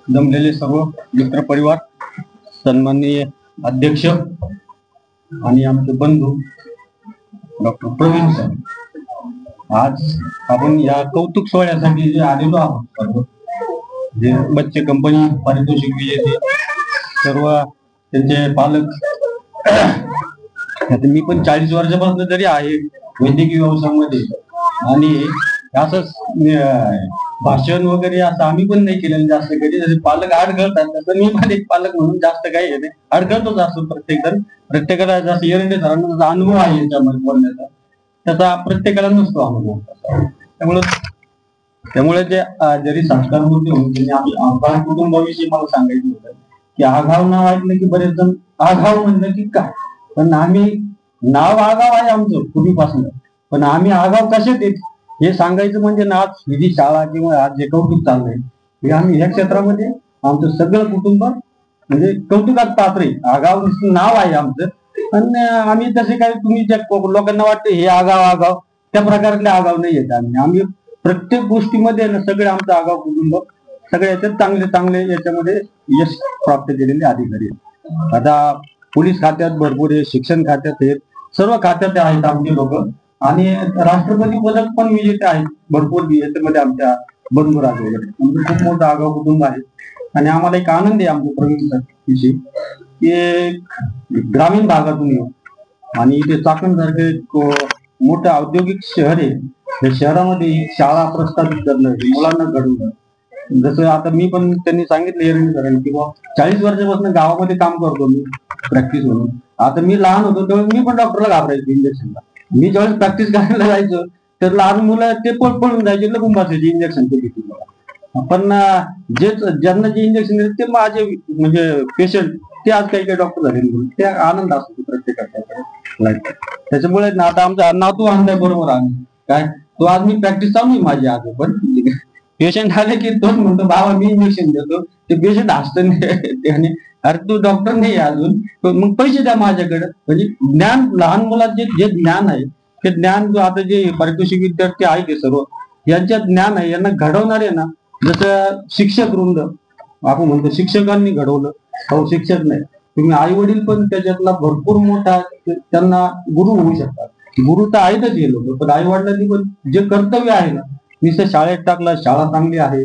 जमलेले सर्व मित्र परिवार, सन्माननीय अध्यक्ष आणि आमचे बंधू डॉक्टर प्रवीण सर, आज आपण या कौतुक सोहळ्यासाठी जे आलेलो आहोत, सर्व जे बच्चे कंपनी पारितोषिक विजेते सर्व त्यांचे पालक, मी पण 40 वर्षापासून तरी आहे वैद्यकीय व्यवसायामध्ये आणि असंच भाषण वगैरे असं आम्ही पण नाही केलेलं जास्त कधी. जसे पालक अडखळतात तसं मी पण एक पालक म्हणून जास्त काही नाही, अडखळतोच असतो प्रत्येकाला जसं एरंडे सरांना जसा अनुभव आहे याच्यामध्ये बोलण्याचा, त्याचा प्रत्येकाला नसतो अनुभव. त्यामुळे जे जरी संस्कार मूर्ती होऊन त्यांनी आपल्या कुटुंबाविषयी मला सांगायचं होतं की आघाव नाव ऐकलं की बरेच जण आघाव म्हणलं की काय, पण आम्ही नाव आगाव आहे आमचं पूर्वीपासून, पण आम्ही आगाव कशात येत हे सांगायचं म्हणजे ना, आज ही जी शाळा किंवा आज जे कौतुक चाललंय हे आम्ही ह्या क्षेत्रामध्ये आमचं सगळं कुटुंब म्हणजे कौतुकात पात्र आहे. आगाव नाव आहे आमचं, पण आम्ही तसे काही तुम्ही ज्या लोकांना वाटतं हे आगाव त्या प्रकारातले आगाव नाही येत. आम्ही प्रत्येक गोष्टीमध्ये ना सगळे आमचं आगाव कुटुंब सगळे याच्यात चांगले याच्यामध्ये यश प्राप्त केलेले अधिकारी आहेत. आता पोलीस खात्यात भरपूर आहे, शिक्षण खात्यात आहेत, सर्व खात्यात आहेत आमचे लोक आणि राष्ट्रपती पदक पण विजेते आहेत भरपूर याच्यामध्ये आमच्या बंधू राजवले. म्हणजे खूप मोठं आगाव कुटुंब आहे आणि आम्हाला एक आनंद आहे आमच्या प्रवीण विषयी की ग्रामीण भागातून येऊ आणि इथे चाकण सारखे मोठं औद्योगिक शहर आहे, त्या शहरामध्ये शाळा प्रस्थापित करणं, मुलांना घडवणं. जसं आता मी पण त्यांनी सांगितलं एरंडी सरांनी की 40 वर्षापासून गावामध्ये काम करतो मी प्रॅक्टिस म्हणून. आता मी लहान होतो तेव्हा मी पण डॉक्टरला घाबरायचो इंजेक्शनला. मी ज्यावेळेस प्रॅक्टिस करायला जायचो तर लहान मुलं ते पळून जायचे, लगून बसायचे इंजेक्शन ते घेतली मला. पण ज्यांना जे इंजेक्शन दिले ते माझे म्हणजे पेशंट ते आज काही डॉक्टर झाले म्हणून ते आनंद असतो प्रत्येकाचा. त्याच्यामुळे ना आता आमचा नातू आणलाय बरोबर आम्ही काय, तो आज मी प्रॅक्टिस चालू आहे माझी आज, पण पेशंट आले की तोच म्हणतो बाबा मी इंजेक्शन देतो, ते पेशंट हसतं त्याने, अरे तू डॉक्टर नाही अजून मग पैसे द्या माझ्याकडे. म्हणजे ज्ञान लहान मुलांचे जे ज्ञान आहे ते ज्ञान जो आता जे पारितोषिक विद्यार्थी आहे ते सर्व यांच्यात ज्ञान आहे, यांना घडवणारे ना, जसं शिक्षक वृंद आपण म्हणतो शिक्षकांनी घडवलं, हो शिक्षक नाही तुम्ही आई वडील पण त्याच्यातला भरपूर मोठा त्यांना गुरु होऊ शकतात. गुरु तर आहेतच हे लोक, पण आई वडिलांनी पण जे कर्तव्य आहे ना, नुसतं शाळेत टाकला शाळा चांगली आहे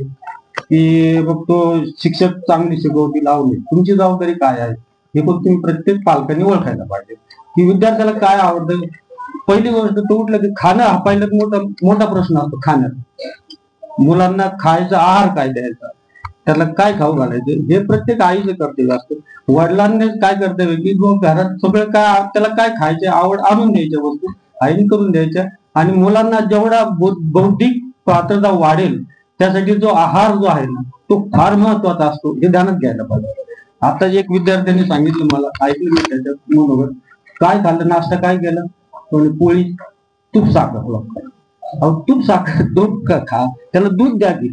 की मग तो शिक्षक चांगली शिकवती लावली, तुमची जबाबदारी काय आहे हे पण तुम्ही प्रत्येक पालकांनी ओळखायला पाहिजे की विद्यार्थ्याला काय आवडतं. पहिली गोष्ट तो उठलं की खाणं हा पहिला मोठा प्रश्न असतो. खाण्यात मुलांना खायचा आहार काय द्यायचा, त्याला काय खाऊ घालायचं हे प्रत्येक आईचं कर्तव्य असतं. वडिलांनी काय कर्तव्य की घरात सगळं काय त्याला काय खायचे आवड आणून द्यायच्या वस्तू आईने करून द्यायच्या आणि मुलांना जेवढा बौद्धिक पात्रता वाढेल त्यासाठी जो आहार जो आहे ना तो फार महत्वाचा असतो, हे ध्यानात घ्यायला पाहिजे. आता एक विद्यार्थ्यांनी सांगितलं मला, ऐकलं मी त्याच्यात मनोगत, काय खाल्लं नाश्ता काय केलं, पोळी तूप साखर. तूप साखर दूध खा, त्याला दूध द्या की,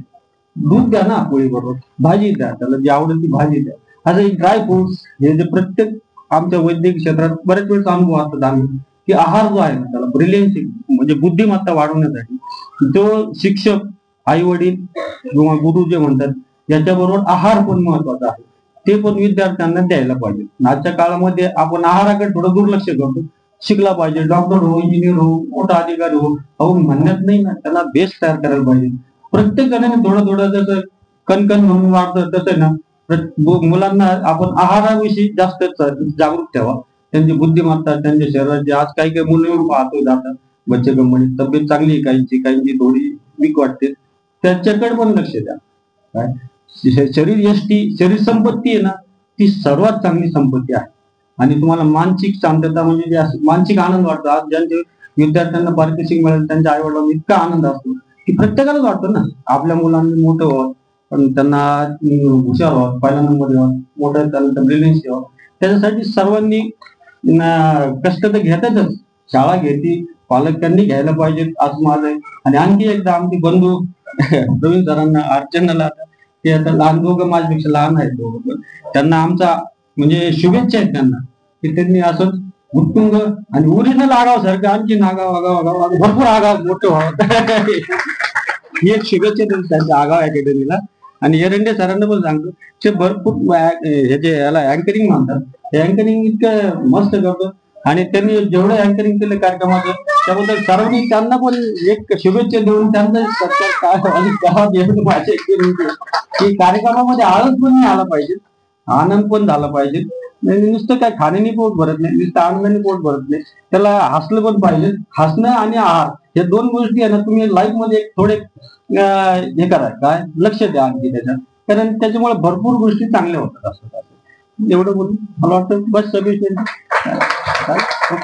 दूध द्या ना पोळी बरोबर, भाजी द्या, त्याला जी आवडेल ती भाजी द्या. आता ड्राय फ्रुट्स हे जे प्रत्येक आमच्या वैद्यकीय क्षेत्रात बरेच वेळेस अनुभव असतात आम्ही की आहार जो आहे ना त्याला ब्रिलियन्सी म्हणजे बुद्धिमत्ता वाढवण्यासाठी जो शिक्षक आई वडील किंवा गुरु जे म्हणतात याच्याबरोबर आहार पण महत्वाचा आहे, ते पण विद्यार्थ्यांना द्यायला पाहिजे. आजच्या काळामध्ये आपण आहाराकडे थोडं दुर्लक्ष करतो. शिकला पाहिजे, डॉक्टर हो, इंजिनियर हो, मोठा अधिकारी हो, अहो म्हणण्यात नाही ना, त्यांना बेस तयार करायला पाहिजे. प्रत्येकाने थोडं जसं कणकण म्हणून वाटतं तसं ना मुलांना आपण आहाराविषयी जास्त जागरूक ठेवा. त्यांची बुद्धिमत्ता, त्यांच्या शरीराची, आज काही मुलं पाहतो जातात बच्चे कंपनी तब्येत चांगली आहे काहींची थोडी वीक वाटते, त्याच्याकडे पण लक्ष द्या. काय शरीर संपत्ती आहे ना ती सर्वात चांगली संपत्ती आहे आणि तुम्हाला मानसिक शांतता म्हणजे जे मानसिक आनंद वाटतो. आज ज्यांचे विद्यार्थ्यांना पारितोषिक मिळेल त्यांच्या आई वडिलांना इतका आनंद असतो की प्रत्येकालाच वाटतं ना आपल्या मुलांनी मोठं व्हावं, पण त्यांना हुशार व्हावं, पहिल्या नंबर यावं, मोठं त्यांना ब्रिलियन्स यावं, त्याच्यासाठी सर्वांनी कष्ट तर घेतातच, शाळा घेते, पालकांनी घ्यायला पाहिजेत असं माझं आहे. आणि आणखी एकदा आमचे बंधू प्रवीण सरांना, अर्चनाला, ते आता लहान दोघं माझ्यापेक्षा लहान आहेत दोघं, पण त्यांना आमचा म्हणजे शुभेच्छा आहेत त्यांना की त्यांनी असंच उत्तुंग आणि ओरिजिनल आगाव सारखं आणखी आगाव भरपूर आगाव मोठं व्हावं ही एक शुभेच्छा त्यांच्या आगाव अकॅडमीला. आणि एरंडे सरांना पण सांगतो ते भरपूर हे जे याला अँकरिंग म्हणतात हे अँकरिंग इतकं मस्त करतो आणि त्यांनी जेवढं अँकरिंग केलं कार्यक्रमाचं त्याबद्दल सर्वांनी त्यांना पण एक शुभेच्छा देऊन त्यांचं गावात येऊन माझे की कार्यक्रमामध्ये आळस पण नाही आला पाहिजे, आनंद पण झाला पाहिजे. नुसतं काय खाण्याने पोट भरत नाही, नुसतं आनंदाने पोट भरत नाही, त्याला हसलं पण पाहिजे. हसणं आणि आहार हे दोन गोष्टी आहे ना तुम्ही लाईफ मध्ये थोडे हे करा, काय लक्ष द्या आणखी त्याच्यात, कारण त्याच्यामुळे भरपूर गोष्टी चांगल्या होतात असं एवढं बोलून मला वाटतं बस सगळी ओके.